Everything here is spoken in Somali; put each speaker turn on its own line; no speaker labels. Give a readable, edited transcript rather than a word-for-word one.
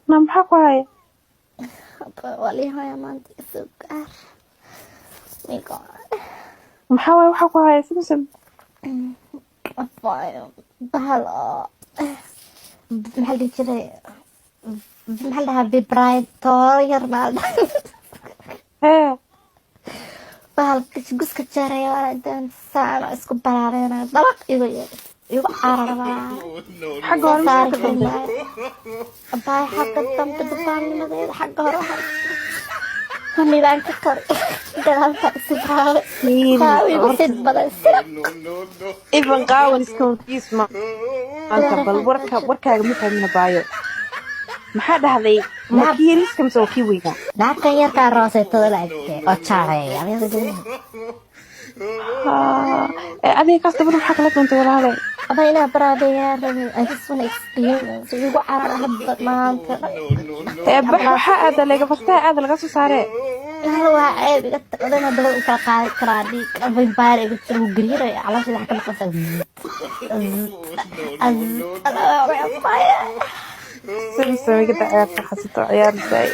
ما محاكو هاي
ولي هاي ما عندي سكر ميقا
محاوي وحاكو هاي سمسم
أفاي بهلا محل جري محلها ببرايتور يرمال
ايه
bahal guska jaraya waadan saano isku balaareen dalaq igu cararabaa
حق هور
saar
مسكت دنتي
abay xagga dambe dubaanimadeeda xagga hore hamidaan ka kor galaalka isbaawe qaawiga sid badan
إيفان قاون اسكوتيس ما أنت بل وركا مفهمنا بايو محد هذي مكيريس كم سو كيوينا
naagtan yarkaa rooseetada laagtay oo jaareeya
أنا قصدي بدو حق لا دونتي ولا هذي
abay ilaa baraadeyaa rabay I just want experience igu carara hadda maanta
waxa aad laga fastaa aad laga soo saaray
waa ceeb iga taqdana daba u kala qaadi karaa dhiig abay baar iga tiruu gariiray caloosha wax ka dhaqaysa
سمسم كده عيار حسيت عيار زي